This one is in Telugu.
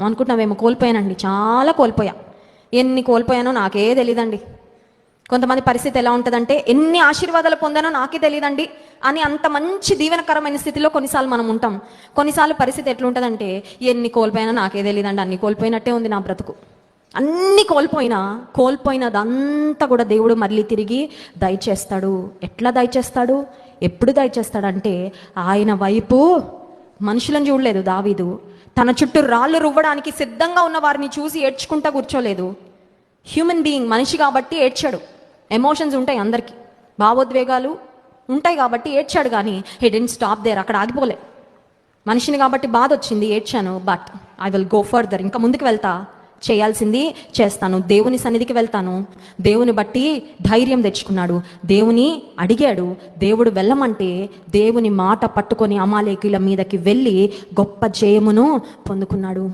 అనుకుంటున్నావేమో, కోల్పోయానండి, చాలా కోల్పోయా. ఎన్ని కోల్పోయానో నాకే తెలియదండి. కొంతమంది పరిస్థితి ఎలా ఉంటుందంటే ఎన్ని ఆశీర్వాదాలు పొందానో నాకే తెలియదండి అని అంత మంచి దీవెనకరమైన స్థితిలో కొన్నిసార్లు మనం ఉంటాం. కొన్నిసార్లు పరిస్థితి ఎట్లుంటుందంటే ఎన్ని కోల్పోయానో నాకే తెలియదండి, అన్ని కోల్పోయినట్టే ఉంది నా బ్రతుకు. అన్ని కోల్పోయినదంతా కూడా దేవుడు మళ్ళీ తిరిగి దయచేస్తాడు. ఎట్లా దయచేస్తాడు, ఎప్పుడు దయచేస్తాడంటే ఆయన వైపు మనుషులను చూడలేదు దావీదు. తన చుట్టూ రాళ్ళు రువ్వడానికి సిద్ధంగా ఉన్న వారిని చూసి ఏడ్చుకుంటా కూర్చోలేదు. హ్యూమన్ బీయింగ్, మనిషి కాబట్టి ఏడ్చాడు. ఎమోషన్స్ ఉంటాయి అందరికీ, భావోద్వేగాలు ఉంటాయి కాబట్టి ఏడ్చాడు. కానీ హీ డిడ్ంట్ స్టాప్ దేర్, అక్కడ ఆగిపోలే. మనిషిని కాబట్టి బాధ వచ్చింది, ఏడ్చాను, but I will go further, ఇంకా ముందుకు వెళ్తా, చేయాల్సింది చేస్తాను, దేవుని సన్నిధికి వెళ్తాను. దేవుని బట్టి ధైర్యం తెచ్చుకున్నాడు, దేవుని అడిగాడు. దేవుడు వెళ్ళమంటే దేవుని మాట పట్టుకొని అమాలేకీయుల మీదకి వెళ్ళి గొప్ప జయమును పొందుకున్నాడు.